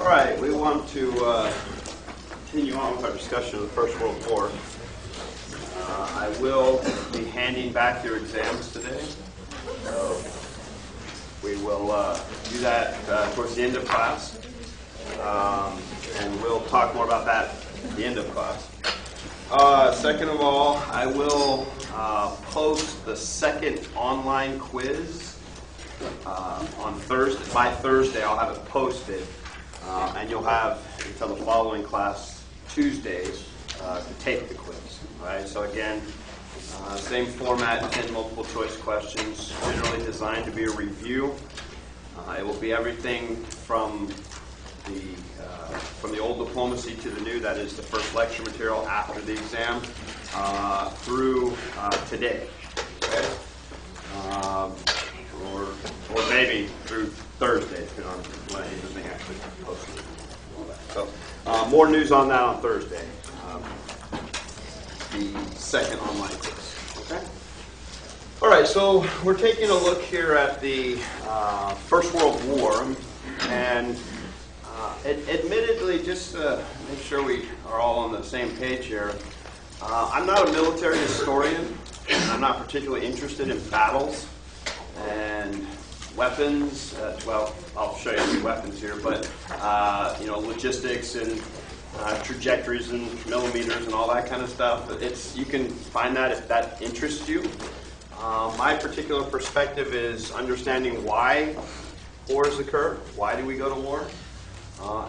All right, we want to continue on with our discussion of the First World War. I will be handing back your exams today. So we will do that towards the end of class. And we'll talk more about that at the end of class. Second of all, I will post the second online quiz on Thursday. By Thursday, I'll have it posted. And you'll have until the following class, Tuesdays, to take the quiz. All right? So again, same format, 10 multiple choice questions, generally designed to be a review. It will be everything from the old diplomacy to the new, that is the first lecture material after the exam, through today. Okay? Or maybe through Thursday, depending on when anything actually posted. So, more news on that on Thursday. The second online quiz. Okay? All right, so we're taking a look here at the First World War, and admittedly, just to make sure we are all on the same page here, I'm not a military historian, and I'm not particularly interested in battles and weapons. Well, I'll show you the weapons here, but logistics and trajectories and millimeters and all that kind of stuff. You can find that if that interests you. My particular perspective is understanding why wars occur. Why do we go to war?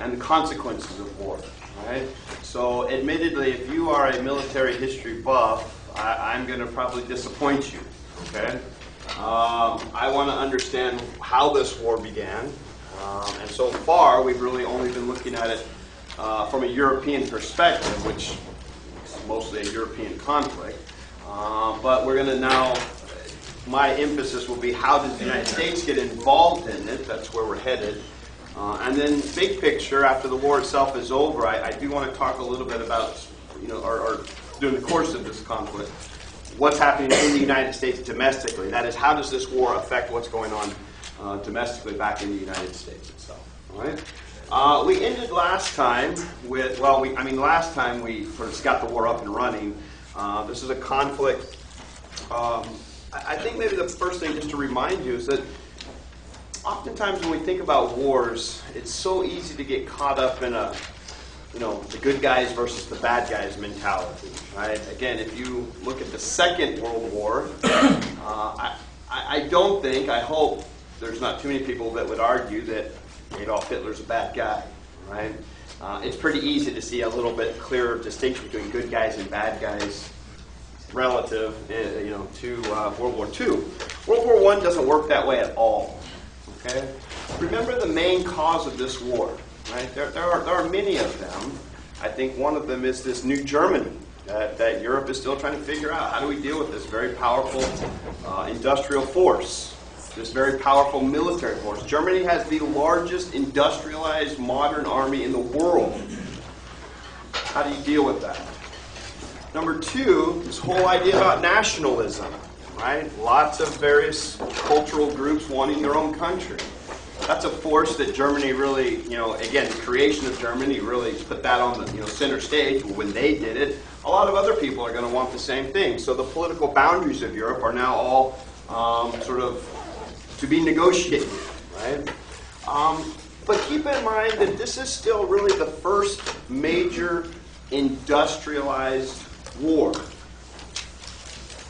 And the consequences of war. Right? So, admittedly, if you are a military history buff, I'm going to probably disappoint you. Okay? I want to understand how this war began, and so far we've really only been looking at it from a European perspective, which is mostly a European conflict. But we're going to now, my emphasis will be how did the United States get involved in it? That's where we're headed. And then big picture, after the war itself is over, I do want to talk a little bit about, or during the course of this conflict, what's happening in the United States domestically. That is, how does this war affect what's going on domestically back in the United States itself. All right? We ended last time with, last time we first got the war up and running. This is a conflict. I think maybe the first thing just to remind you is that oftentimes when we think about wars, it's so easy to get caught up in the good guys versus the bad guys mentality, right? Again, if you look at the Second World War, I hope there's not too many people that would argue that Adolf Hitler's a bad guy, right? It's pretty easy to see a little bit clearer distinction between good guys and bad guys relative, to World War II. World War I doesn't work that way at all, okay? Remember the main cause of this war. Right? There are many of them. I think one of them is this new Germany that Europe is still trying to figure out. How do we deal with this very powerful industrial force, this very powerful military force? Germany has the largest industrialized modern army in the world. How do you deal with that? Number two, this whole idea about nationalism. Right? Lots of various cultural groups wanting their own country. That's a force that Germany really, again, the creation of Germany really put that on the center stage. When they did it, a lot of other people are going to want the same thing. So the political boundaries of Europe are now all sort of to be negotiated, right? But keep in mind that this is still really the first major industrialized war.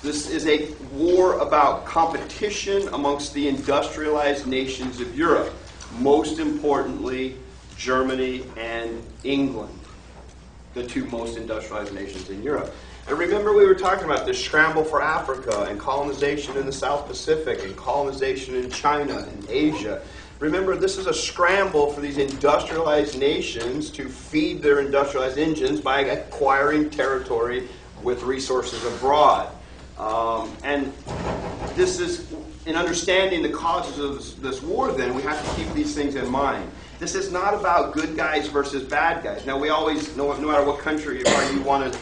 This is a war about competition amongst the industrialized nations of Europe, most importantly, Germany and England, the two most industrialized nations in Europe. And remember, we were talking about this scramble for Africa and colonization in the South Pacific and colonization in China and Asia. Remember, this is a scramble for these industrialized nations to feed their industrialized engines by acquiring territory with resources abroad. And this is, in understanding the causes of this war, then, we have to keep these things in mind. This is not about good guys versus bad guys. Now, we always, no matter what country you are,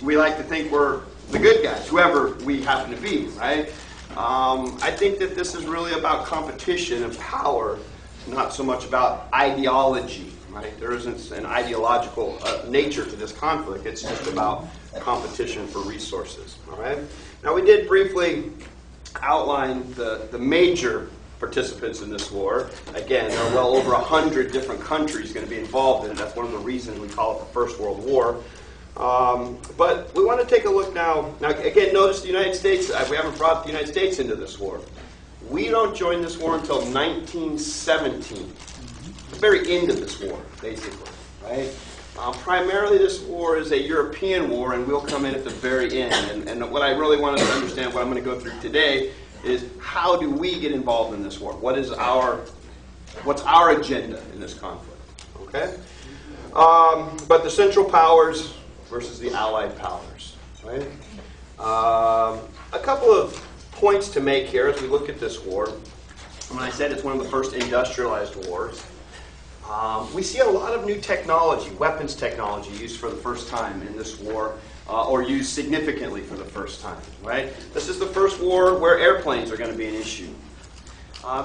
we like to think we're the good guys, whoever we happen to be, right? I think that this is really about competition and power not so much about ideology, right? There isn't an ideological nature to this conflict. It's just about competition for resources, all right? Now, we did briefly outline the major participants in this war. Again, there are well over 100 different countries going to be involved in it. That's one of the reasons we call it the First World War. But we want to take a look now. Now, again, notice the United States, we haven't brought the United States into this war. We don't join this war until 1917. The very end of this war, basically, right? Primarily, this war is a European war, and we'll come in at the very end. And what I really want us to understand, what I'm going to go through today, is how do we get involved in this war? What's our agenda in this conflict? Okay? But the Central Powers versus the Allied Powers, right? A couple of points to make here as we look at this war. When I said it's one of the first industrialized wars, we see a lot of new technology, weapons technology, used for the first time in this war, or used significantly for the first time, right? This is the first war where airplanes are going to be an issue.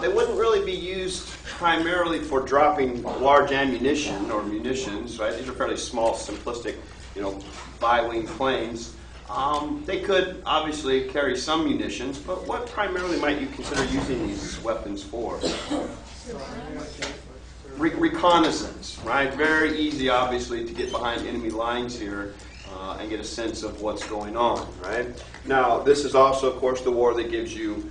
They wouldn't really be used primarily for dropping large ammunition or munitions, right? These are fairly small, simplistic, bi-wing planes. They could obviously carry some munitions, but what primarily might you consider using these weapons for? Reconnaissance, right? Very easy, obviously, to get behind enemy lines here and get a sense of what's going on, right? Now, this is also, of course, the war that gives you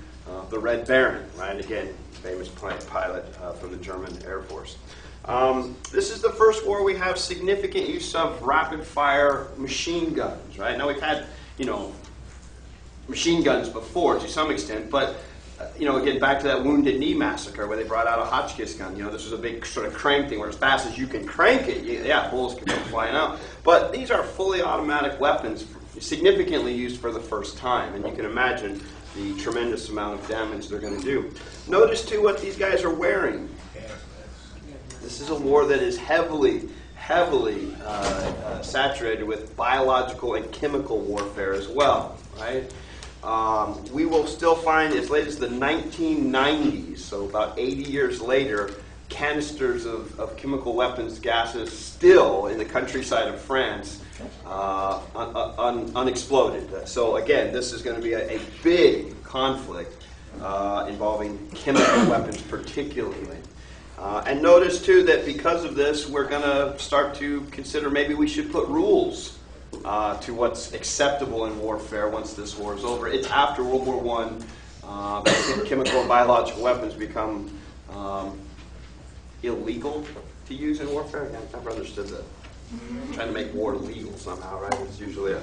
the Red Baron, right? Again, famous pilot from the German Air Force. This is the first war we have significant use of rapid-fire machine guns, right? Now, we've had, machine guns before to some extent, but again, back to that Wounded Knee massacre where they brought out a Hotchkiss gun. This was a big sort of crank thing where as fast as you can crank it, bullets can come flying out. But these are fully automatic weapons significantly used for the first time, and you can imagine the tremendous amount of damage they're going to do. Notice, too, what these guys are wearing. This is a war that is heavily saturated with biological and chemical warfare as well, right? We will still find, as late as the 1990s, so about 80 years later, canisters of chemical weapons gases still in the countryside of France, unexploded. So again, this is going to be a big conflict involving chemical weapons particularly. And notice, too, that because of this, we're going to start to consider maybe we should put rules to what's acceptable in warfare once this war is over. It's after World War I that chemical and biological weapons become illegal to use in warfare. I've never understood that. Trying to make war legal somehow, right? It's usually a,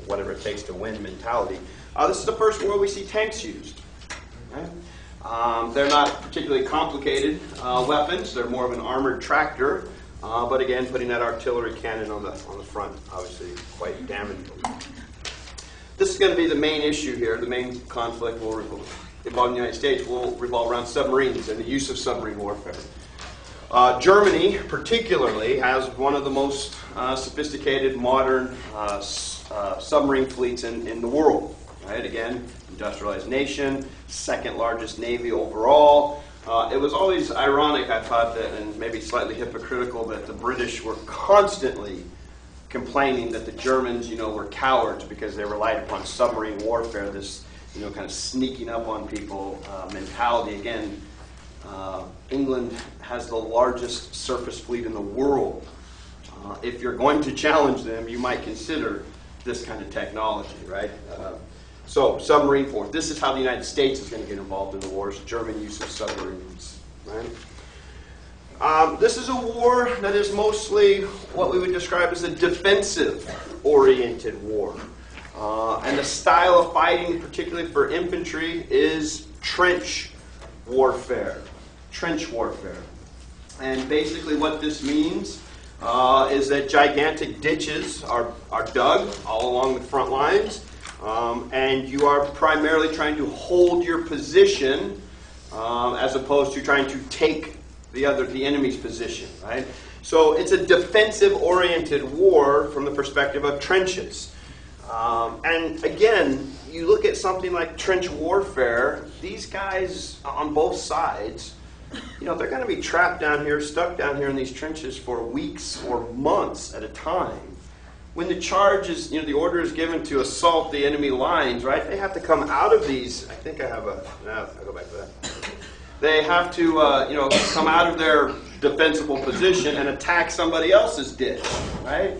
whatever it takes to win mentality. This is the first war we see tanks used. Right? They're not particularly complicated weapons. They're more of an armored tractor. But again, putting that artillery cannon on the front, obviously quite damaging. This is going to be the main issue here. The main conflict will involve the United States will revolve around submarines and the use of submarine warfare. Germany, particularly, has one of the most sophisticated modern submarine fleets in the world. Right? Again, industrialized nation, second largest navy overall. It was always ironic, I thought, that, and maybe slightly hypocritical, that the British were constantly complaining that the Germans, were cowards because they relied upon submarine warfare, this, kind of sneaking up on people mentality. Again, England has the largest surface fleet in the world. If you're going to challenge them, you might consider this kind of technology, right? So, submarine force. This is how the United States is going to get involved in the wars, German use of submarines. Right? This is a war that is mostly what we would describe as a defensive-oriented war. And the style of fighting, particularly for infantry, is trench warfare. Trench warfare. And basically what this means is that gigantic ditches are dug all along the front lines. And you are primarily trying to hold your position as opposed to trying to take the enemy's position, right? So it's a defensive-oriented war from the perspective of trenches. And again, you look at something like trench warfare, these guys on both sides they're going to be trapped down here, stuck down here in these trenches for weeks or months at a time. When the charge is, the order is given to assault the enemy lines, right? They have to come out of these. I think I have I'll go back to that. They have to, come out of their defensible position and attack somebody else's ditch, right?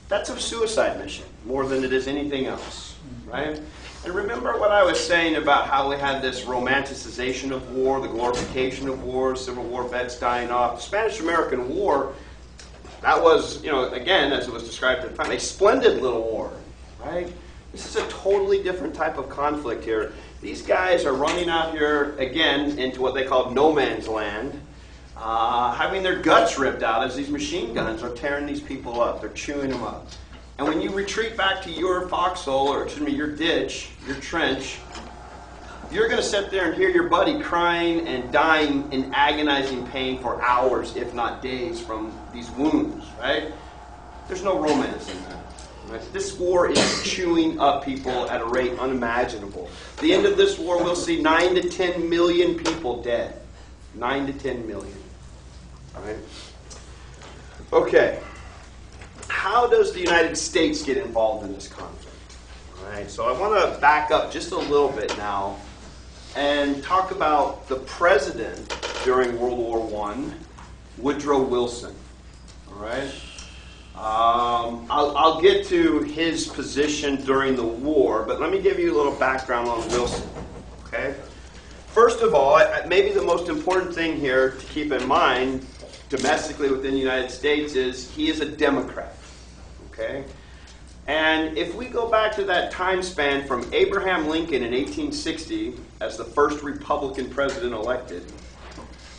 That's a suicide mission more than it is anything else, right? And remember what I was saying about how we had this romanticization of war, the glorification of war, Civil War vets dying off. The Spanish-American War, that was, again, as it was described at the time, a splendid little war, right? This is a totally different type of conflict here. These guys are running out here, again, into what they call no man's land, having their guts ripped out as these machine guns are tearing these people up. They're chewing them up. And when you retreat back to your foxhole, or your ditch, your trench, you're going to sit there and hear your buddy crying and dying in agonizing pain for hours, if not days, from these wounds, right? There's no romance in that. Right? This war is chewing up people at a rate unimaginable. The end of this war, we'll see 9 to 10 million people dead. 9 to 10 million. All right? Okay. How does the United States get involved in this conflict? All right, so I want to back up just a little bit now and talk about the president during World War I, Woodrow Wilson. All right, I'll get to his position during the war, but let me give you a little background on Wilson. Okay, first of all, maybe the most important thing here to keep in mind domestically within the United States is he is a Democrat. Okay? And if we go back to that time span from Abraham Lincoln in 1860 as the first Republican president elected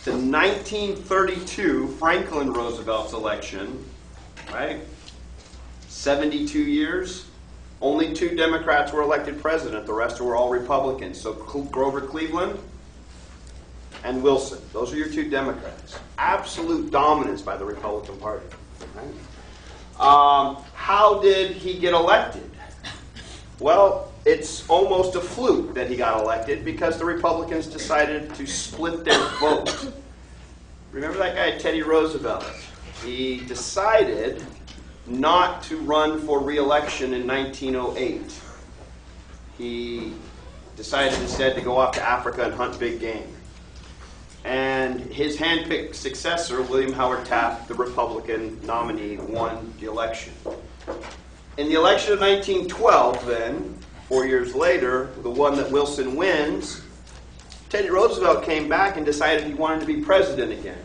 to 1932, Franklin Roosevelt's election, right? 72 years, only 2 Democrats were elected president. The rest were all Republicans. So Grover Cleveland and Wilson. Those are your 2 Democrats. Absolute dominance by the Republican Party. Right? How did he get elected? Well, it's almost a fluke that he got elected because the Republicans decided to split their vote. Remember that guy, Teddy Roosevelt? He decided not to run for re-election in 1908. He decided instead to go off to Africa and hunt big game. And his hand-picked successor, William Howard Taft, the Republican nominee, won the election. In the election of 1912, then, 4 years later, the one that Wilson wins, Teddy Roosevelt came back and decided he wanted to be president again.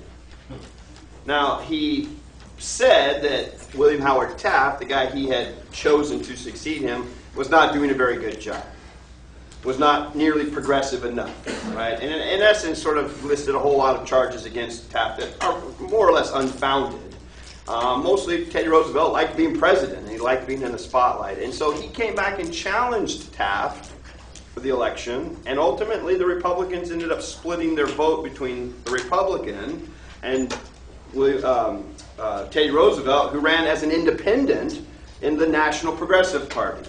Now, he said that William Howard Taft, the guy he had chosen to succeed him, was not doing a very good job. Was not nearly progressive enough, right? And in essence, sort of listed a whole lot of charges against Taft that are more or less unfounded. Mostly Teddy Roosevelt liked being president, and he liked being in the spotlight. And so he came back and challenged Taft for the election, and ultimately the Republicans ended up splitting their vote between the Republican and Teddy Roosevelt, who ran as an independent in the National Progressive Party.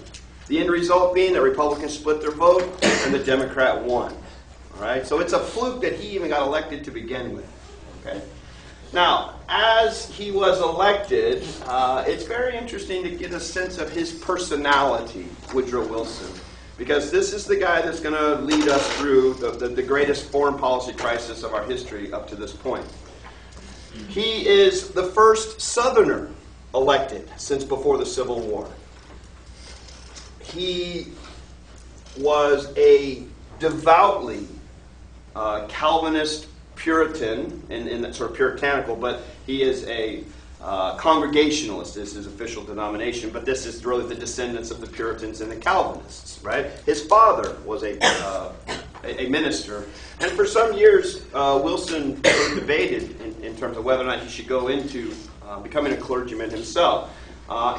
The end result being that Republicans split their vote and the Democrat won. All right? So it's a fluke that he even got elected to begin with. Okay? Now, as he was elected, it's very interesting to get a sense of his personality, Woodrow Wilson, because this is the guy that's going to lead us through the greatest foreign policy crisis of our history up to this point. He is the first Southerner elected since before the Civil War. He was a devoutly Calvinist Puritan, and sort of puritanical, but he is a Congregationalist, is his official denomination, but this is really the descendants of the Puritans and the Calvinists, right? His father was a minister, and for some years Wilson debated in terms of whether or not he should go into becoming a clergyman himself.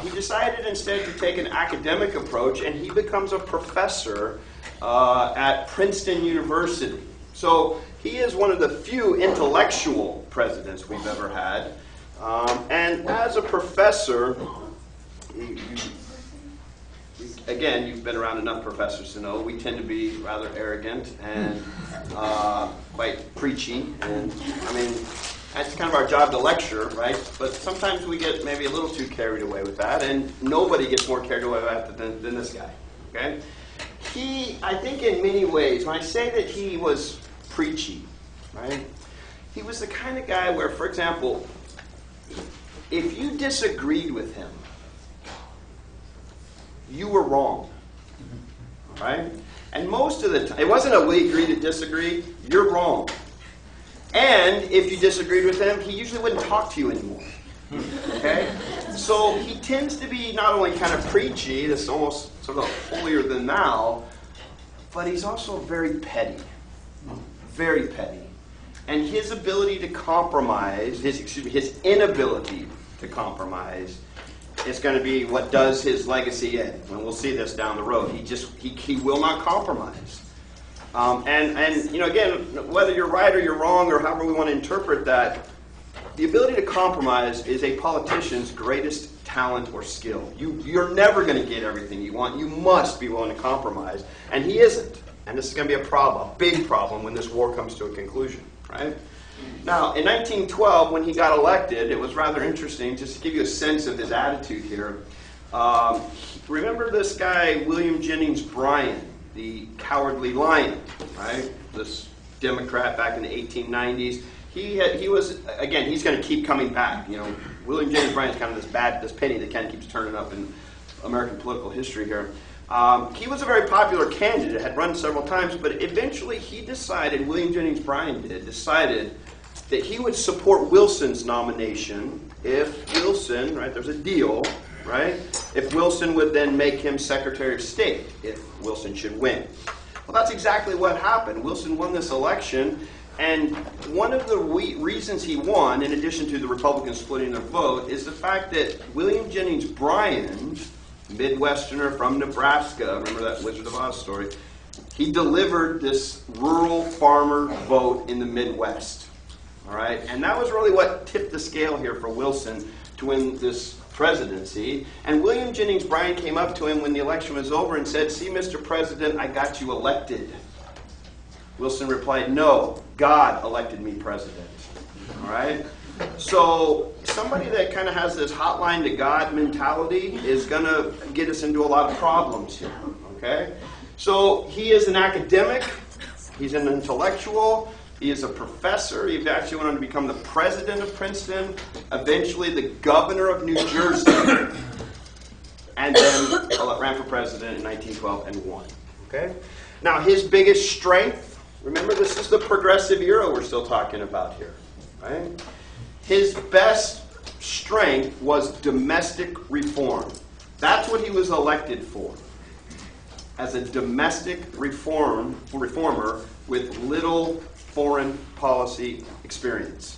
He decided instead to take an academic approach, and he becomes a professor at Princeton University. So he is one of the few intellectual presidents we've ever had. And as a professor, again, you've been around enough professors to know we tend to be rather arrogant and quite preachy. And I mean, that's kind of our job to lecture, right? But sometimes we get maybe a little too carried away with that, and nobody gets more carried away with that than this guy, okay? I think in many ways, when I say that he was preachy, right? He was the kind of guy where, for example, if you disagreed with him, you were wrong, right? And most of the time, it wasn't a we agree to disagree, you're wrong. And if you disagreed with him, he usually wouldn't talk to you anymore, okay? So he tends to be not only kind of preachy, this almost sort of holier than thou, but he's also very petty, very petty. And his ability to compromise, his inability to compromise is going to be what does his legacy in. And we'll see this down the road. He will not compromise. And you know, again, whether you're right or you're wrong or however we want to interpret that, the ability to compromise is a politician's greatest talent or skill. You're never going to get everything you want. You must be willing to compromise. And he isn't. And this is going to be a problem, a big problem, when this war comes to a conclusion, right? Now, in 1912, when he got elected, it was rather interesting, just to give you a sense of his attitude here. Remember this guy, William Jennings Bryan, the Cowardly Lion, right? This Democrat back in the 1890s. He was, again, he's going to keep coming back. You know, William Jennings Bryan is kind of this penny that kind of keeps turning up in American political history here. He was a very popular candidate, had run several times, but eventually he decided, William Jennings Bryan decided that he would support Wilson's nomination if Wilson, right, there's a deal, right, if Wilson would then make him Secretary of State, if Wilson should win. Well, that's exactly what happened. Wilson won this election, and one of the reasons he won, in addition to the Republicans splitting their vote, is the fact that William Jennings Bryan, Midwesterner from Nebraska, remember that Wizard of Oz story, he delivered this rural farmer vote in the Midwest. All right, and that was really what tipped the scale here for Wilson to win this presidency. And William Jennings Bryan came up to him when the election was over and said, "See, Mr. President, I got you elected." Wilson replied, "No, God elected me president." All right? So somebody that kind of has this hotline to God mentality is going to get us into a lot of problems here. Okay? So he is an academic. He's an intellectual. He is a professor. He actually went on to become the president of Princeton, eventually the governor of New Jersey, and then ran for president in 1912 and won. Okay? Now, his biggest strength, remember this is the progressive era we're still talking about here, right? His best strength was domestic reform. That's what he was elected for, as a domestic reformer with little foreign policy experience.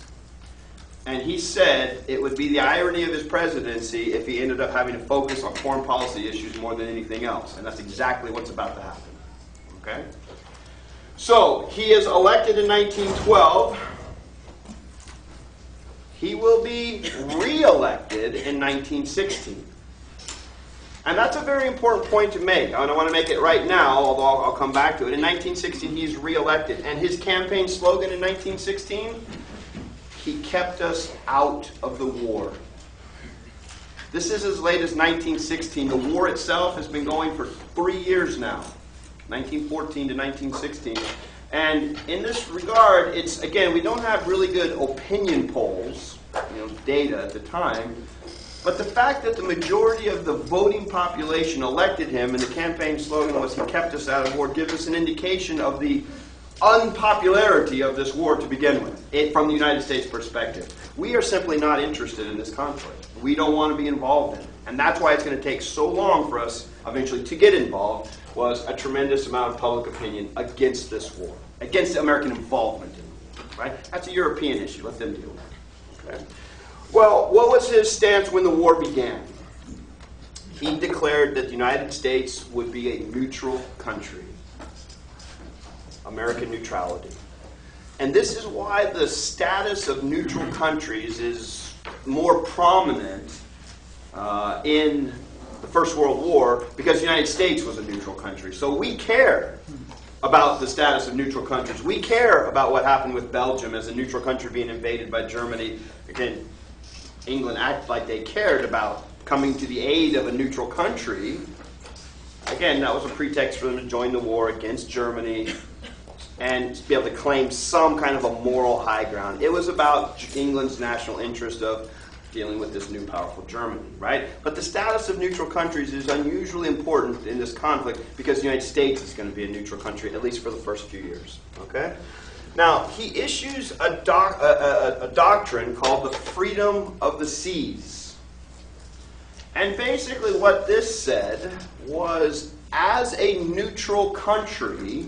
And he said it would be the irony of his presidency if he ended up having to focus on foreign policy issues more than anything else. And that's exactly what's about to happen. Okay? So, he is elected in 1912. He will be re-elected in 1916. And that's a very important point to make. I don't want to make it right now, although I'll come back to it. In 1916, he's re-elected. And his campaign slogan in 1916, he kept us out of the war. This is as late as 1916. The war itself has been going for 3 years now, 1914 to 1916. And in this regard, it's, again, we don't have really good opinion polls, data at the time. But the fact that the majority of the voting population elected him, and the campaign slogan was "He kept us out of war," gives us an indication of the unpopularity of this war to begin with, from the United States perspective. We are simply not interested in this conflict. We don't want to be involved in it. And that's why it's going to take so long for us eventually to get involved, was a tremendous amount of public opinion against this war, against American involvement in it. Right? That's a European issue. Let them deal with it. Okay? Well, what was his stance when the war began? He declared that the United States would be a neutral country. American neutrality. And this is why the status of neutral countries is more prominent in the First World War because the United States was a neutral country. So we care about the status of neutral countries. We care about what happened with Belgium as a neutral country being invaded by Germany. Again, England acted like they cared about coming to the aid of a neutral country. Again, that was a pretext for them to join the war against Germany and to be able to claim some kind of a moral high ground. It was about England's national interest of dealing with this new powerful Germany, right? But the status of neutral countries is unusually important in this conflict because the United States is going to be a neutral country, at least for the first few years, okay? Now, he issues a doctrine called the freedom of the seas. And basically what this said was, as a neutral country,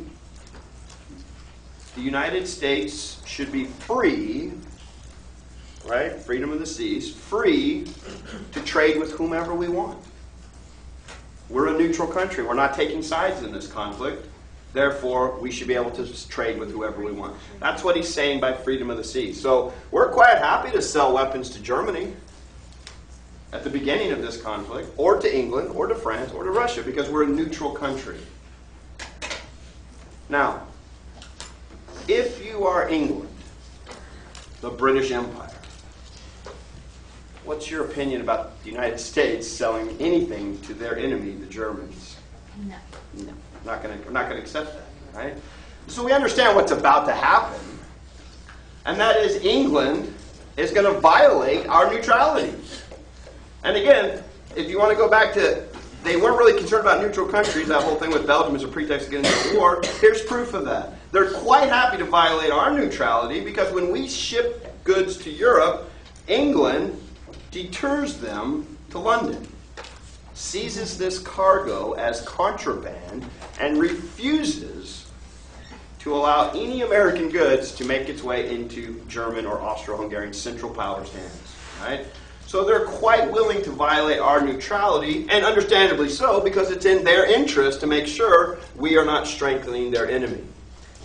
the United States should be free, right? Freedom of the seas, free to trade with whomever we want. We're a neutral country. We're not taking sides in this conflict. Therefore, we should be able to trade with whoever we want. That's what he's saying by freedom of the seas. So we're quite happy to sell weapons to Germany at the beginning of this conflict, or to England, or to France, or to Russia, because we're a neutral country. Now, if you are England, the British Empire, what's your opinion about the United States selling anything to their enemy, the Germans? No. No. We're not going to accept that, right? So we understand what's about to happen, and that is England is going to violate our neutrality. And again, if you want to go back to, they weren't really concerned about neutral countries. That whole thing with Belgium is a pretext to get into a war. Here's proof of that. They're quite happy to violate our neutrality because when we ship goods to Europe, England deters them to London, seizes this cargo as contraband, and refuses to allow any American goods to make its way into German or Austro-Hungarian Central Powers' hands. Right? So they're quite willing to violate our neutrality, and understandably so, because it's in their interest to make sure we are not strengthening their enemy.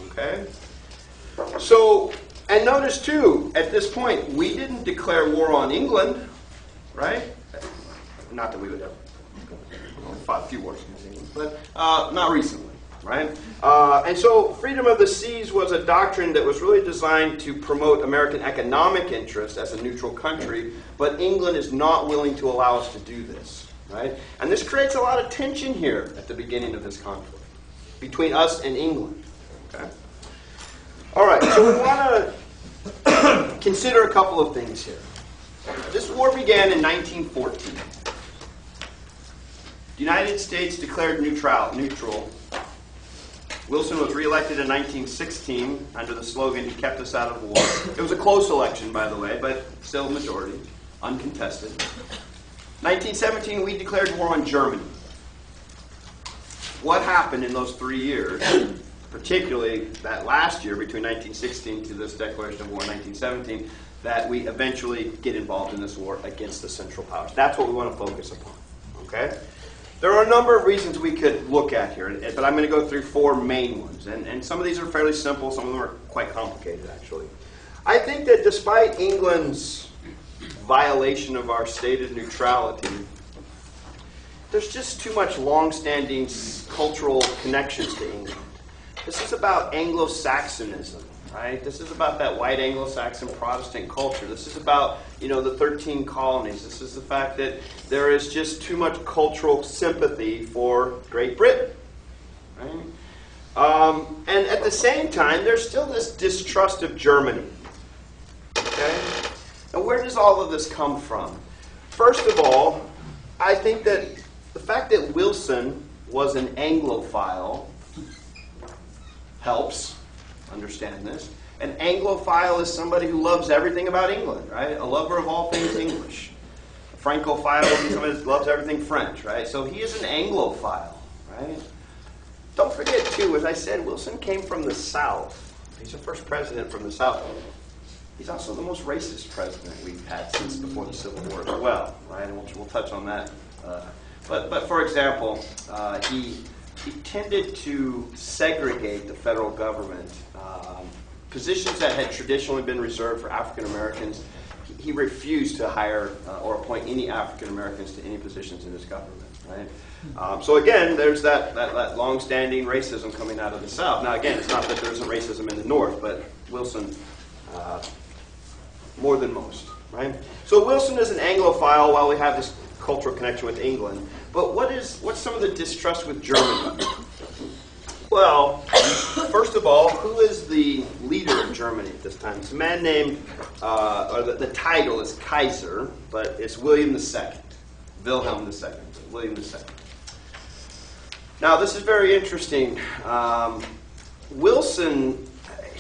Okay? So, and notice too, at this point, we didn't declare war on England, right? Not that we would have fought a few wars against England, but not recently, right? And so freedom of the seas was a doctrine that was really designed to promote American economic interest as a neutral country, but England is not willing to allow us to do this, right? And this creates a lot of tension here at the beginning of this conflict between us and England, okay? All right, so we want to consider a couple of things here. This war began in 1914. The United States declared neutral. Wilson was reelected in 1916 under the slogan, "He kept us out of war." It was a close election, by the way, but still a majority, uncontested. 1917, we declared war on Germany. What happened in those 3 years, particularly that last year between 1916 to this declaration of war in 1917, that we eventually get involved in this war against the Central Powers? That's what we want to focus upon, okay? There are a number of reasons we could look at here, but I'm going to go through 4 main ones. And some of these are fairly simple. Some of them are quite complicated, actually. I think that despite England's violation of our stated neutrality, there's just too much long-standing cultural connections to England. This is about Anglo-Saxonism, right? This is about that white Anglo-Saxon Protestant culture. This is about, the 13 colonies. This is the fact that there is just too much cultural sympathy for Great Britain, right? And at the same time, there's still this distrust of Germany, okay? And where does all of this come from? First of all, I think that the fact that Wilson was an Anglophile helps understand this. An Anglophile is somebody who loves everything about England, right? A lover of all things English. A Francophile is somebody that loves everything French, right? So he is an Anglophile, right? Don't forget, too, as I said, Wilson came from the South. He's the first president from the South. He's also the most racist president we've had since before the Civil War as well, right? And we'll touch on that. But for example, he tended to segregate the federal government. Positions that had traditionally been reserved for African Americans, he refused to hire or appoint any African Americans to any positions in his government. right? So again, there's that long-standing racism coming out of the South. Now again, it's not that there isn't racism in the North, but Wilson more than most, right? So Wilson is an Anglophile while we have this cultural connection with England. But what's some of the distrust with Germany? Well, first of all, who is the leader of Germany at this time? It's a man named, or the title is Kaiser, but it's William II. Wilhelm II. William II. Now, this is very interesting. Wilson,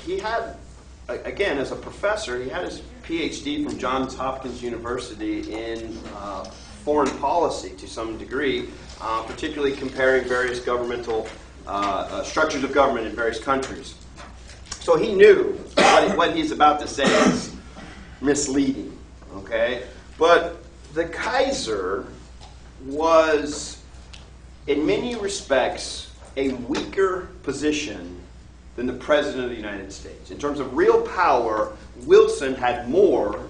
he had, again, as a professor, he had his PhD from Johns Hopkins University in foreign policy to some degree, particularly comparing various governmental structures of government in various countries. So he knew what he's about to say is misleading, okay? But the Kaiser was, in many respects, a weaker position than the President of the United States. In terms of real power, Wilson had more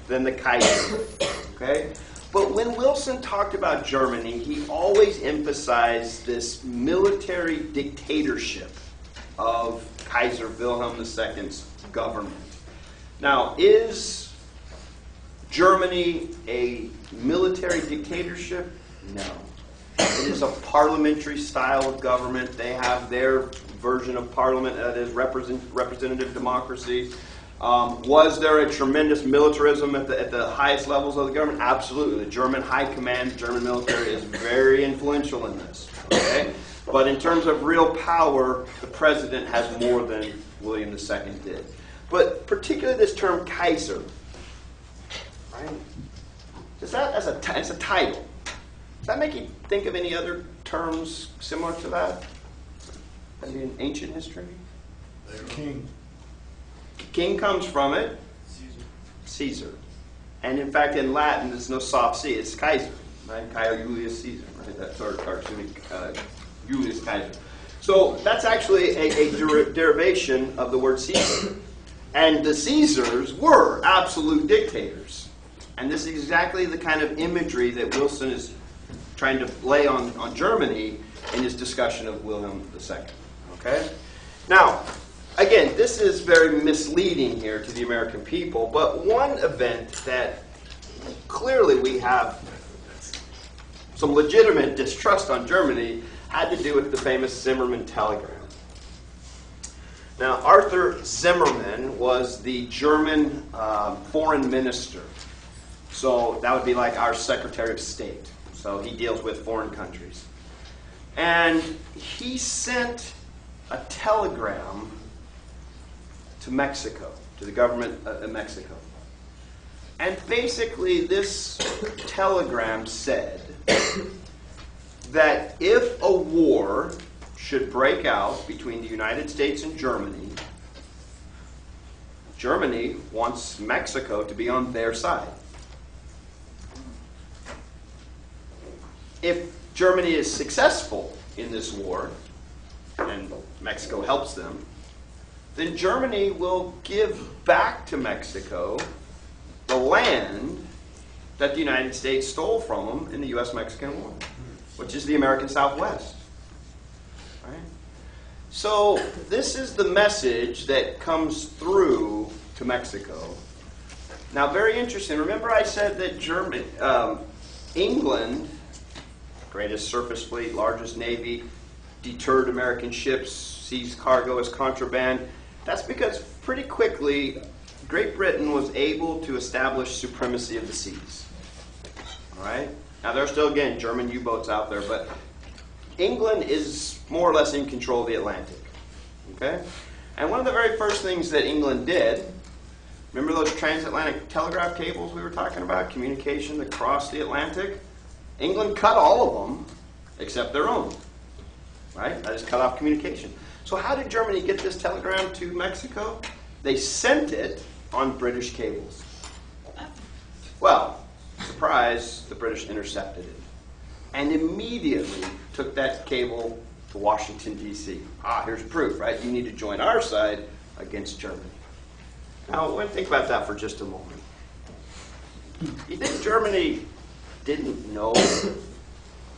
than the Kaiser, okay? But when Wilson talked about Germany, he always emphasized this military dictatorship of Kaiser Wilhelm II's government. Now, is Germany a military dictatorship? No. It is a parliamentary style of government. They have their version of parliament that is representative democracy. Was there a tremendous militarism at the highest levels of the government? Absolutely. The German high command, the German military is very influential in this. Okay? But in terms of real power, the president has more than William II did. But particularly this term Kaiser, right? Does that, as a title, does that make you think of any other terms similar to that? Maybe in ancient history? King. King comes from it. Caesar. And in fact, in Latin, there's no soft C. It's Kaiser. Right? Kaiser Julius Caesar. Right? That's our Julius Kaiser. So that's actually a derivation of the word Caesar. And the Caesars were absolute dictators. And this is exactly the kind of imagery that Wilson is trying to lay on Germany in his discussion of Wilhelm II. Okay? Now, again, this is very misleading here to the American people, but one event that clearly we have some legitimate distrust on Germany had to do with the famous Zimmerman telegram. Now, Arthur Zimmerman was the German foreign minister. So that would be like our Secretary of State. So he deals with foreign countries. And he sent a telegram to Mexico, to the government of Mexico. And basically this telegram said that if a war should break out between the United States and Germany, Germany wants Mexico to be on their side. If Germany is successful in this war, and Mexico helps them, then Germany will give back to Mexico the land that the United States stole from them in the U.S.-Mexican War, which is the American Southwest. Right? So this is the message that comes through to Mexico. Now, very interesting. Remember I said that England, greatest surface fleet, largest navy, deterred American ships, seized cargo as contraband. That's because pretty quickly Great Britain was able to establish supremacy of the seas. All right? Now, there are still, again, German U-boats out there, but England is more or less in control of the Atlantic. Okay? And one of the very first things that England did, remember those transatlantic telegraph cables we were talking about, communication across the Atlantic? England cut all of them except their own. Right? That just cut off communication. So how did Germany get this telegram to Mexico? They sent it on British cables. Well, surprise, the British intercepted it. And immediately took that cable to Washington, D.C. Here's proof, right? You need to join our side against Germany. Now, I want to think about that for just a moment. You think Germany didn't know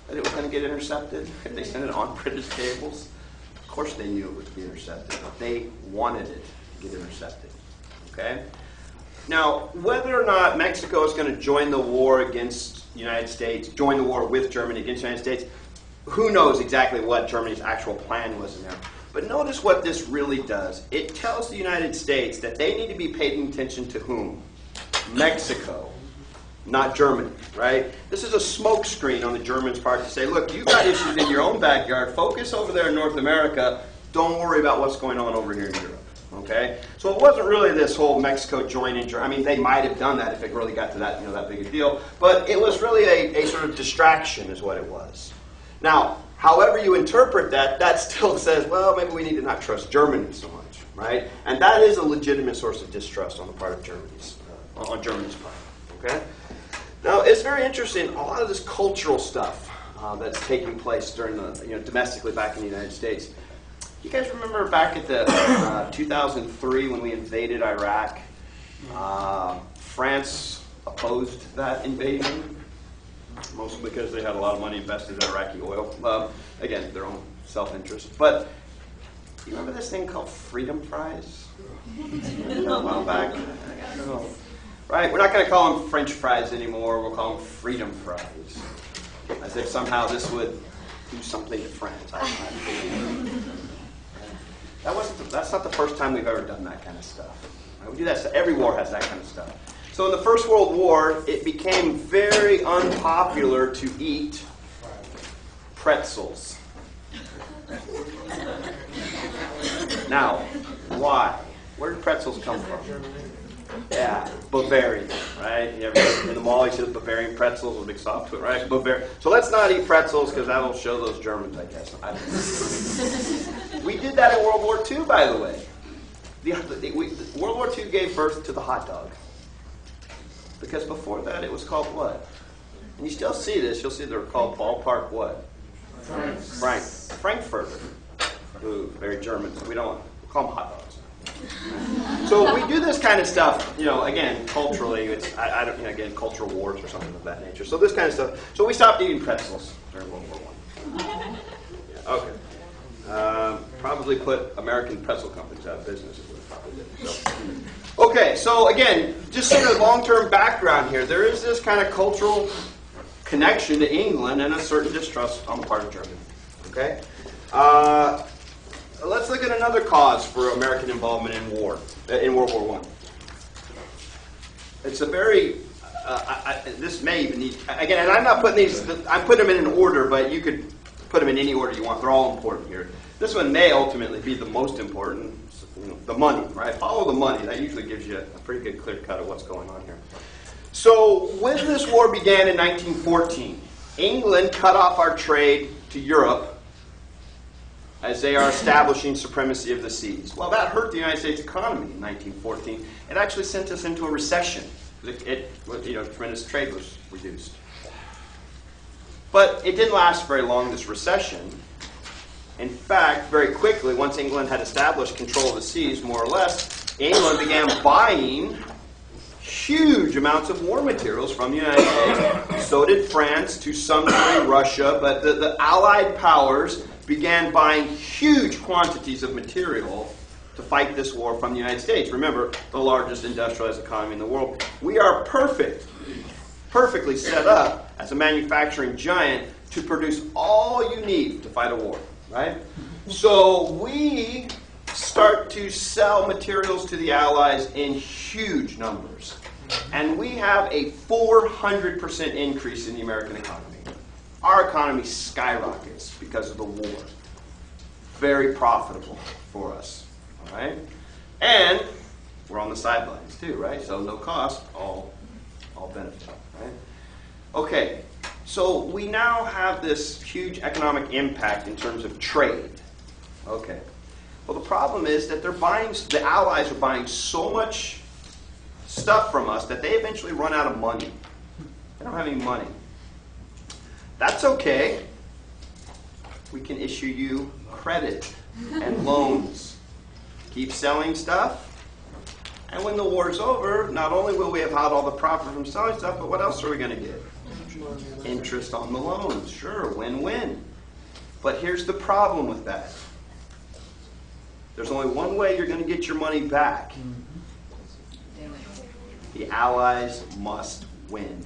that it was going to get intercepted if they sent it on British cables? Of course they knew it would be intercepted, but they wanted it to get intercepted. Okay? Now, whether or not Mexico is going to join the war against the United States, join the war with Germany against the United States, who knows exactly what Germany's actual plan was in there. But notice what this really does. It tells the United States that they need to be paying attention to whom? Mexico, not Germany, right? This is a smokescreen on the Germans' part to say, look, you got issues in your own backyard. Focus over there in North America. Don't worry about what's going on over here in Europe. Okay? So it wasn't really this whole Mexico joining Germany. I mean, they might have done that if it really got to that, that big a deal. But it was really a sort of distraction is what it was. Now, however you interpret that, that still says, well, maybe we need to not trust Germany so much, right? And that is a legitimate source of distrust on the part of Germany's part, okay? Now, it's very interesting, a lot of this cultural stuff that's taking place during the, domestically back in the United States. You guys remember back at the 2003 when we invaded Iraq, France opposed that invasion? Mostly because they had a lot of money invested in Iraqi oil. Again, their own self-interest. But do you remember this thing called freedom fries? A while back? Right? We're not going to call them French fries anymore. We'll call them freedom fries. As if somehow this would do something to France. That's not the first time we've ever done that kind of stuff. Right? We do that. Every war has that kind of stuff. So in the First World War, it became very unpopular to eat pretzels. Now, why? Where did pretzels come from? Yeah, Bavarian, right? You ever in the mall, you see the Bavarian pretzels with a big soft to it, right? Bavarian. So let's not eat pretzels because that'll show those Germans, I guess. We did that in World War II, by the way. World War II gave birth to the hot dog. Because before that, it was called what? And you still see this. You'll see they're called ballpark what? Frankfurter. Ooh, very German. So we don't call them hot dogs. So we do this kind of stuff, again, culturally. It's again, cultural wars or something of that nature. So this kind of stuff. So we stopped eating pretzels during World War I. Yeah, okay. Probably put American pretzel companies out of business. Is what it probably did. So. Okay, so again, just sort of long-term background here. There is this kind of cultural connection to England and a certain distrust on the part of Germany. Okay? Let's look at another cause for American involvement in war, in World War I. It's a very, this may even need, again, and I'm not putting these, I'm putting them in an order, but you could put them in any order you want. They're all important here. This one may ultimately be the most important. The money, right? Follow the money. That usually gives you a pretty good clear cut of what's going on here. So when this war began in 1914, England cut off our trade to Europe as they are establishing supremacy of the seas. Well, that hurt the United States economy in 1914. It actually sent us into a recession. Tremendous trade was reduced. But it didn't last very long, this recession. In fact, very quickly, once England had established control of the seas, more or less, England began buying huge amounts of war materials from the United States. So did France, to some degree Russia, but the Allied powers began buying huge quantities of material to fight this war from the United States. Remember, the largest industrialized economy in the world. We are perfectly set up as a manufacturing giant to produce all you need to fight a war. Right? So we start to sell materials to the Allies in huge numbers. And we have a 400% increase in the American economy. Our economy skyrockets because of the war. Very profitable for us. All right? And we're on the sidelines too, right? So no cost, all benefit. Right? Okay. So we now have this huge economic impact in terms of trade. Okay. Well, the problem is that the Allies are buying so much stuff from us that they eventually run out of money. They don't have any money. That's okay. We can issue you credit and loans. Keep selling stuff. And when the war's over, not only will we have had all the profit from selling stuff, but what else are we going to get? Interest on the loans. Sure, win-win. But here's the problem with that. There's only one way you're going to get your money back. The Allies must win.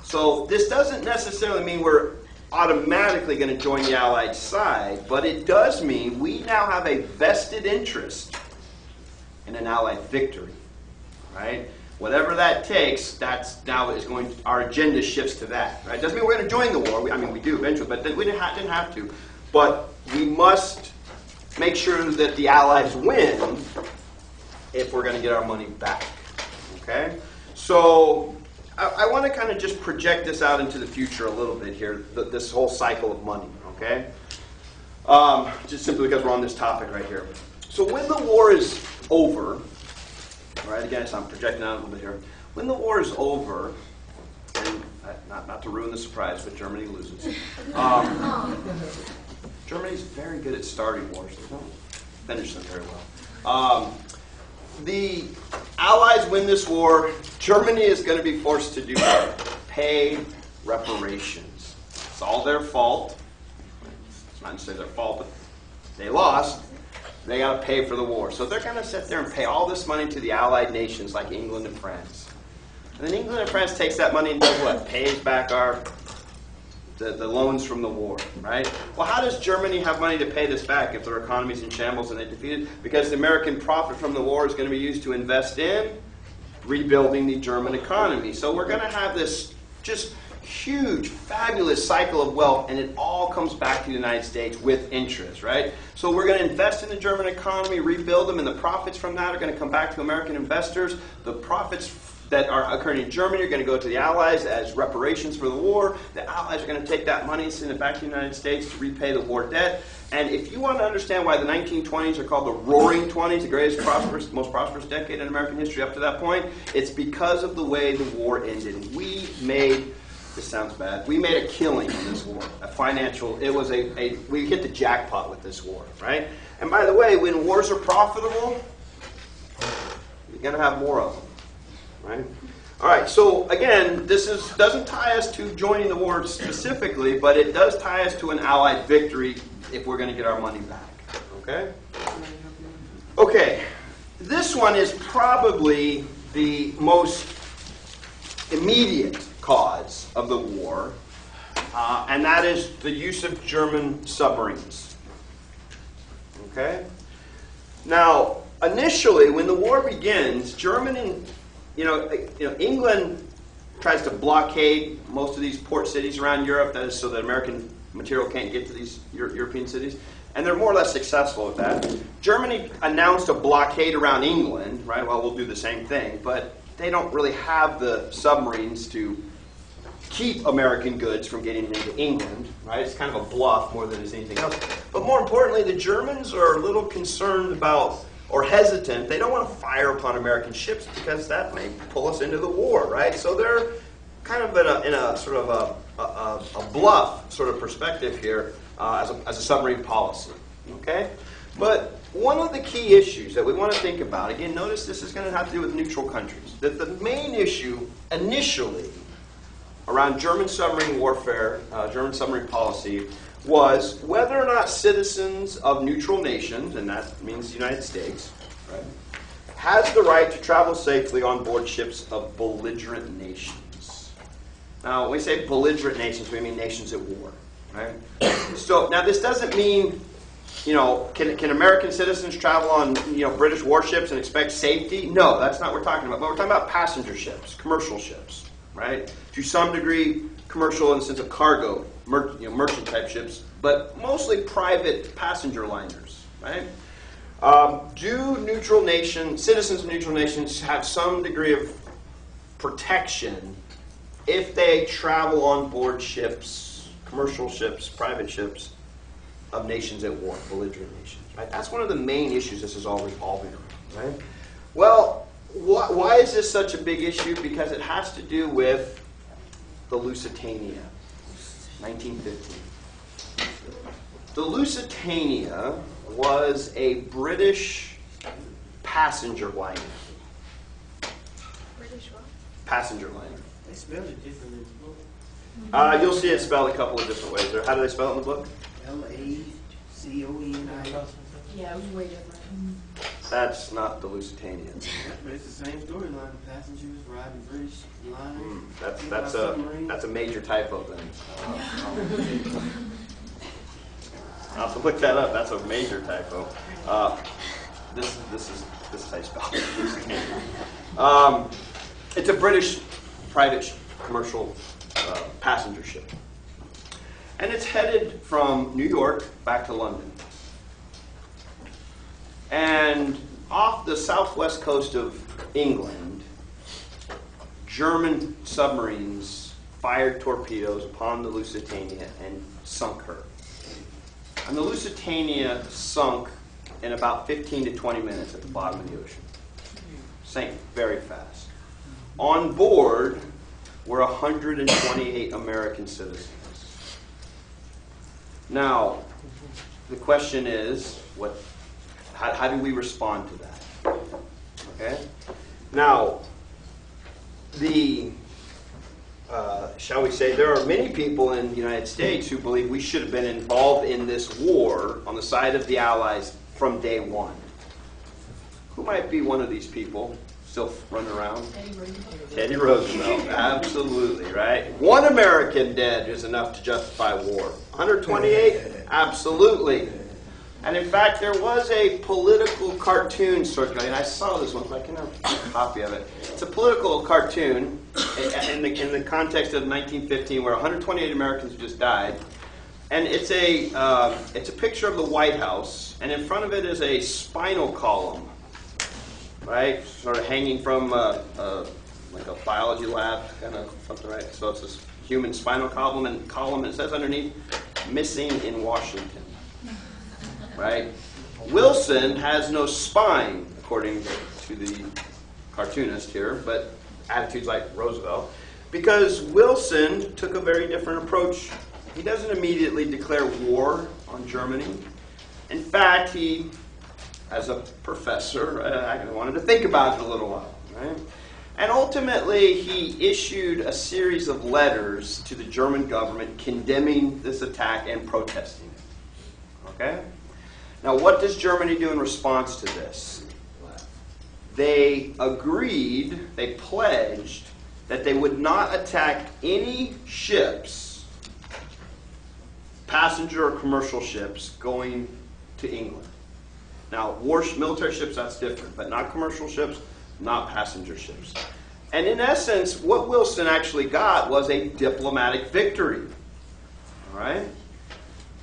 So this doesn't necessarily mean we're automatically going to join the Allied side, but it does mean we now have a vested interest in an Allied victory, right? Whatever that takes, that's now is going. Our agenda shifts to that, right? Doesn't mean we're going to join the war. I mean, we do eventually, but we didn't have to. But we must make sure that the Allies win if we're going to get our money back. Okay, so I want to kind of just project this out into the future a little bit here, this whole cycle of money, okay? Just simply because we're on this topic right here. So when the war is over, all right, again, so I'm projecting out a little bit here. When the war is over, and not to ruin the surprise, but Germany loses. Germany's very good at starting wars. They don't finish them very well. The Allies win this war. Germany is going to be forced to do what? Pay reparations. It's all their fault. It's not necessarily their fault, but they lost. They got to pay for the war. So they're going to sit there and pay all this money to the Allied nations like England and France. And then England and France takes that money and does what? Pays back the loans from the war, right? Well, how does Germany have money to pay this back if their economy's in shambles and they defeated? Because the American profit from the war is going to be used to invest in rebuilding the German economy. So we're going to have this just huge, fabulous cycle of wealth, and it all comes back to the United States with interest, right? So we're going to invest in the German economy, rebuild them, and the profits from that are going to come back to American investors. The profits that are occurring in Germany are going to go to the Allies as reparations for the war. The Allies are going to take that money and send it back to the United States to repay the war debt. And if you want to understand why the 1920s are called the Roaring 20s, the greatest, most prosperous decade in American history up to that point, it's because of the way the war ended. We made, this sounds bad, we made a killing in this war. A financial, we hit the jackpot with this war, right? And by the way, when wars are profitable, you're going to have more of them. Right? All right, so again, this doesn't tie us to joining the war specifically, but it does tie us to an Allied victory if we're going to get our money back. Okay? Okay, this one is probably the most immediate cause of the war, and that is the use of German submarines. Okay? Now, initially, when the war begins, England tries to blockade most of these port cities around Europe, that is so that American material can't get to these European cities, and they're more or less successful with that. Germany announced a blockade around England, right? Well, we'll do the same thing, but they don't really have the submarines to keep American goods from getting into England, right? It's kind of a bluff more than it's anything else. But more importantly, the Germans are a little concerned about, or hesitant. They don't want to fire upon American ships because that may pull us into the war, right? So they're kind of in a sort of a bluff sort of perspective here as a submarine policy, okay? But one of the key issues that we want to think about, again, notice this is going to have to do with neutral countries, that the main issue initially around German submarine warfare, German submarine policy, was whether or not citizens of neutral nations, and that means the United States, right, has the right to travel safely on board ships of belligerent nations. Now, when we say belligerent nations, we mean nations at war, right? So now this doesn't mean, can American citizens travel on, British warships and expect safety? No, that's not what we're talking about. But we're talking about passenger ships, commercial ships, right? To some degree, commercial in the sense of cargo, merchant type ships, but mostly private passenger liners, right? Do citizens of neutral nations have some degree of protection if they travel on board ships, commercial ships, private ships of nations at war, belligerent nations, right? That's one of the main issues this is all revolving around, right? Well, why is this such a big issue? Because it has to do with the Lusitania, 1915. The Lusitania was a British passenger liner. British what? Passenger liner. They spelled it different in the book. You'll see it spelled a couple of different ways there. How do they spell it in the book? L-A-C-O-N-I. Yeah, it was way different. That's not the Lusitania. But it's the same storyline. Passengers riding British liners. That's a major typo then. I'll have to look that up. That's a major typo. This is how you spell it. Lusitania. It's a British private commercial passenger ship, and it's headed from New York back to London. And off the southwest coast of England, German submarines fired torpedoes upon the Lusitania and sunk her. And the Lusitania sunk in about 15 to 20 minutes at the bottom of the ocean. Sank very fast. On board were 128 American citizens. Now, the question is, how do we respond to that? Okay. Now, shall we say, there are many people in the United States who believe we should have been involved in this war on the side of the Allies from day one. Who might be one of these people still running around? Teddy Roosevelt, absolutely, right? One American dead is enough to justify war. 128? Absolutely. And in fact, there was a political cartoon circulating. I saw this one, but I can have a copy of it. It's a political cartoon in the context of 1915, where 128 Americans just died. And it's a picture of the White House, and in front of it is a spinal column, right? Sort of hanging from like a biology lab, kind of something, right? So it's this human spinal column, and it says underneath, "Missing in Washington." Right? Wilson has no spine, according to the cartoonist here, but attitudes like Roosevelt, because Wilson took a very different approach. He doesn't immediately declare war on Germany. In fact, he, as a professor, I wanted to think about it a little while, right? And ultimately, he issued a series of letters to the German government condemning this attack and protesting it. Okay? Now, what does Germany do in response to this? They agreed, they pledged, that they would not attack any ships, passenger or commercial ships, going to England. Now, military ships, that's different, but not commercial ships, not passenger ships. And in essence, what Wilson actually got was a diplomatic victory. All right?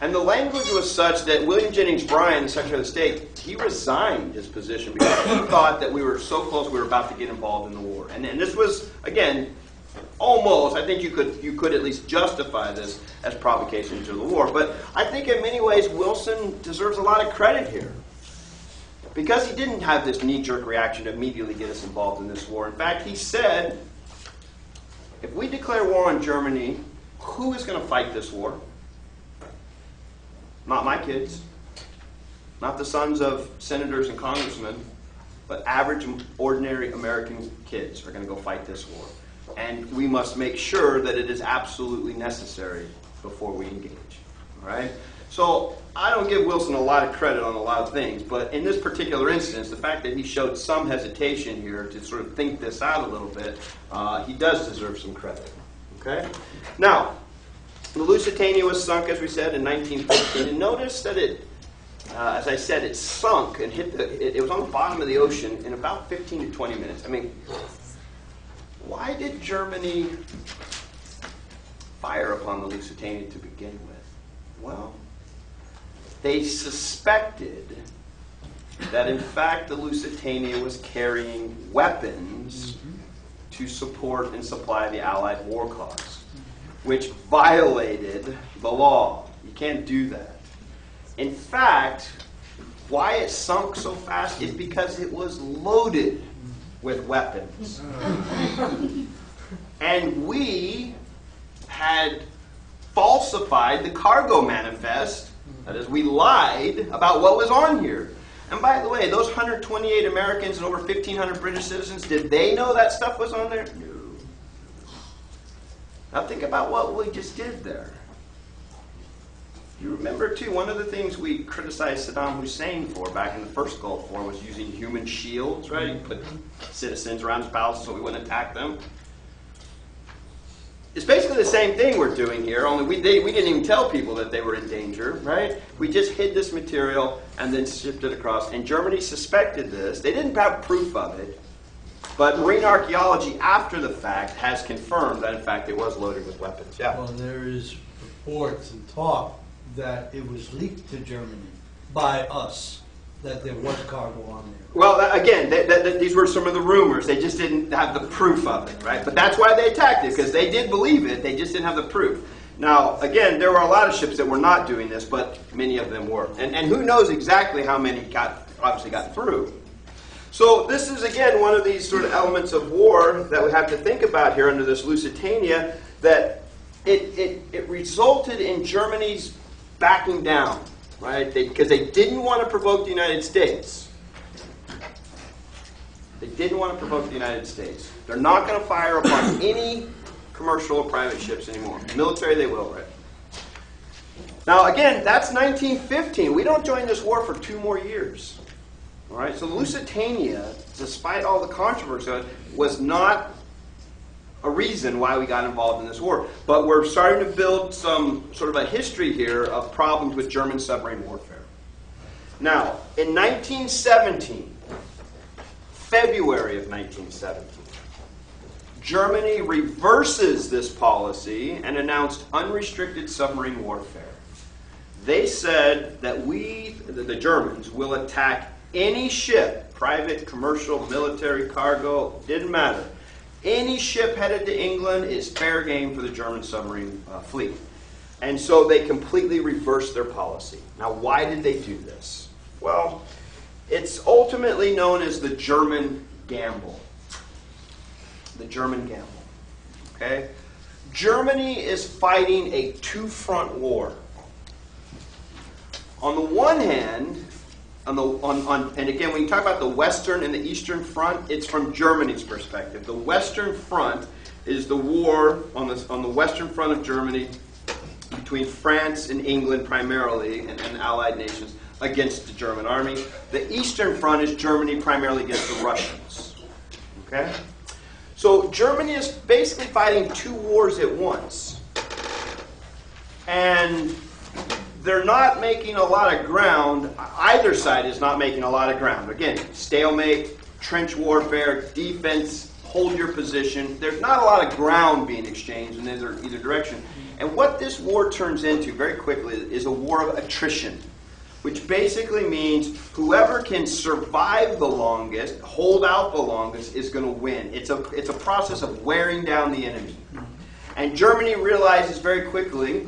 And the language was such that William Jennings Bryan, the Secretary of State, he resigned his position because he thought that we were so close we were about to get involved in the war. And this was, again, almost, I think you could at least justify this as provocation to the war. But I think in many ways Wilson deserves a lot of credit here, because he didn't have this knee-jerk reaction to immediately get us involved in this war. In fact, he said, if we declare war on Germany, who is going to fight this war? Not my kids, not the sons of senators and congressmen, but average, ordinary American kids are going to go fight this war. And we must make sure that it is absolutely necessary before we engage. All right? So I don't give Wilson a lot of credit on a lot of things, but in this particular instance, the fact that he showed some hesitation here to sort of think this out a little bit, he does deserve some credit. Okay? Now, the Lusitania was sunk, as we said, in 1915, and notice that it, as I said, it sunk and hit it was on the bottom of the ocean in about 15 to 20 minutes. I mean, why did Germany fire upon the Lusitania to begin with? Well, they suspected that, in fact, the Lusitania was carrying weapons to support and supply the Allied war cause, which violated the law. You can't do that. In fact, why it sunk so fast is because it was loaded with weapons. And we had falsified the cargo manifest. That is, we lied about what was on here. And by the way, those 128 Americans and over 1,500 British citizens, did they know that stuff was on there? No. Now think about what we just did there. You remember, too, one of the things we criticized Saddam Hussein for back in the first Gulf War was using human shields, right? He put citizens around his palace so we wouldn't attack them. It's basically the same thing we're doing here, only we didn't even tell people that they were in danger, right? We just hid this material and then shipped it across. And Germany suspected this. They didn't have proof of it, but marine archaeology after the fact has confirmed that, in fact, it was loaded with weapons. Yeah. Well, there is reports and talk that it was leaked to Germany by us, that there was cargo on there. Well, again, these were some of the rumors. They just didn't have the proof of it, right? But that's why they attacked it, because they did believe it. They just didn't have the proof. Now, again, there were a lot of ships that were not doing this, but many of them were. And who knows exactly how many obviously got through. So this is, again, one of these sort of elements of war that we have to think about here under this Lusitania, that it resulted in Germany's backing down, right? Because they didn't want to provoke the United States. They didn't want to provoke the United States. They're not going to fire upon any commercial or private ships anymore. Military, they will, right? Now, again, that's 1915. We don't join this war for 2 more years. All right? So Lusitania, despite all the controversy, was not a reason why we got involved in this war. But we're starting to build some sort of a history here of problems with German submarine warfare. Now, in 1917, February of 1917, Germany reverses this policy and announced unrestricted submarine warfare. They said that the Germans, will attack any ship, private, commercial, military, cargo, didn't matter. Any ship headed to England is fair game for the German submarine fleet. And so they completely reversed their policy. Now, why did they do this? Well, it's ultimately known as the German gamble. The German gamble. Okay? Germany is fighting a 2-front war. On the one hand, and again, when you talk about the Western and the Eastern Front, it's from Germany's perspective. The Western Front is the war on the Western Front of Germany between France and England primarily, and allied nations, against the German army. The Eastern Front is Germany primarily against the Russians. Okay? So Germany is basically fighting 2 wars at once. And they're not making a lot of ground. Either side is not making a lot of ground. Again, stalemate, trench warfare, defense, hold your position. There's not a lot of ground being exchanged in either direction. And what this war turns into very quickly is a war of attrition, which basically means whoever can survive the longest, hold out the longest, is going to win. It's a process of wearing down the enemy. And Germany realizes very quickly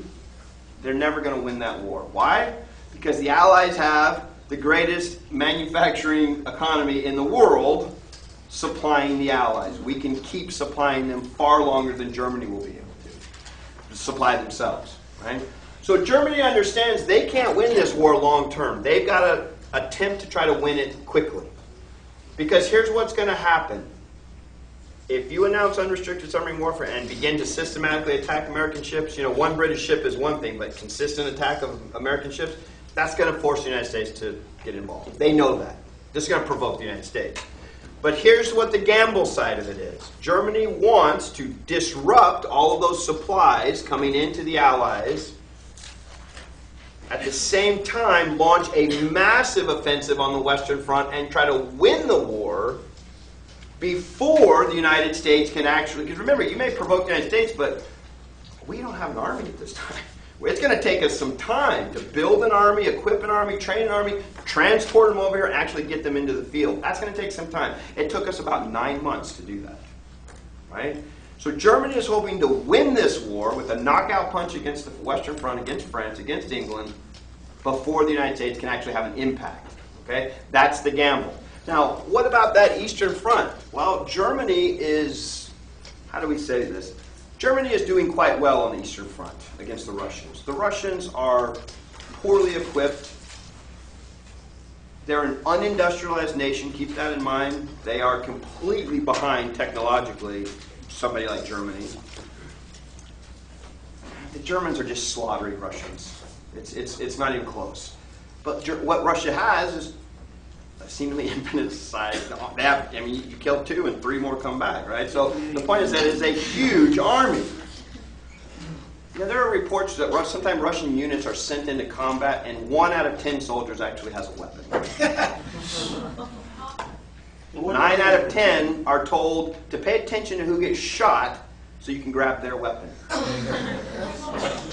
they're never going to win that war. Why? Because the Allies have the greatest manufacturing economy in the world supplying the Allies. We can keep supplying them far longer than Germany will be able to supply themselves. Right? So Germany understands they can't win this war long term. They've got to attempt to try to win it quickly. Because here's what's going to happen. If you announce unrestricted submarine warfare and begin to systematically attack American ships, one British ship is one thing, but consistent attack of American ships, that's going to force the United States to get involved. They know that. This is going to provoke the United States. But here's what the gamble side of it is. Germany wants to disrupt all of those supplies coming into the Allies, at the same time launch a massive offensive on the Western Front and try to win the war before the United States can actually, because remember, you may provoke the United States, but we don't have an army at this time. It's going to take us some time to build an army, equip an army, train an army, transport them over here, and actually get them into the field. That's going to take some time. It took us about 9 months to do that. Right? So Germany is hoping to win this war with a knockout punch against the Western Front, against France, against England, before the United States can actually have an impact. Okay? That's the gamble. Now, what about that Eastern Front? Well, Germany is, how do we say this? Germany is doing quite well on the Eastern Front against the Russians. The Russians are poorly equipped. They're an unindustrialized nation. Keep that in mind. They are completely behind technologically somebody like Germany. the Germans are just slaughtering Russians. It's not even close. But what Russia has is a seemingly infinite size. They have, I mean, you kill 2 and 3 more come back, right? So the point is that it's a huge army. You know, there are reports that sometimes Russian units are sent into combat and 1 out of 10 soldiers actually has a weapon. 9 out of 10 are told to pay attention to who gets shot so you can grab their weapon.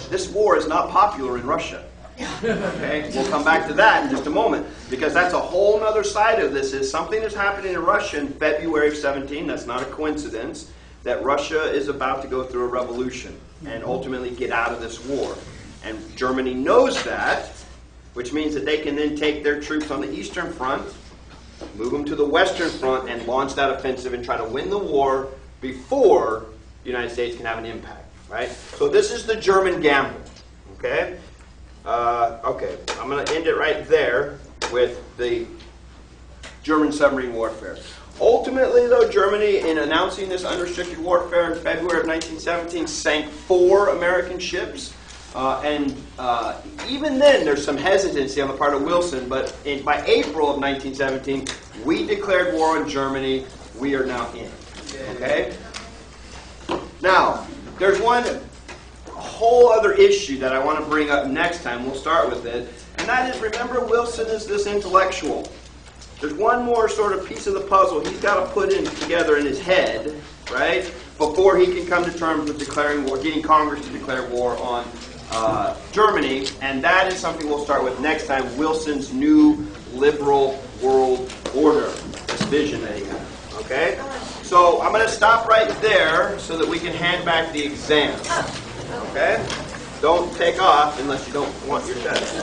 This war is not popular in Russia. Okay, we'll come back to that in just a moment, because that's a whole other side of this. Is something that's happening in Russia in February of 17. That's not a coincidence. That Russia is about to go through a revolution and ultimately get out of this war. And Germany knows that, which means that they can then take their troops on the Eastern Front, move them to the Western Front, and launch that offensive and try to win the war before the United States can have an impact. Right? So this is the German gamble. Okay? Okay, I'm going to end it right there with the German submarine warfare. Ultimately, though, Germany, in announcing this unrestricted warfare in February of 1917, sank 4 American ships. Even then, there's some hesitancy on the part of Wilson, but by April of 1917, we declared war on Germany. We are now in. Okay? Now, there's one whole other issue that I want to bring up next time. We'll start with it. And that is, remember, Wilson is this intellectual. There's one more sort of piece of the puzzle he's got to put together in his head, right, before he can come to terms with declaring war, getting Congress to declare war on Germany. And that is something we'll start with next time, Wilson's new liberal world order, this vision that he has. Okay? So I'm going to stop right there so that we can hand back the exam. Okay? Don't take off unless you don't want your test.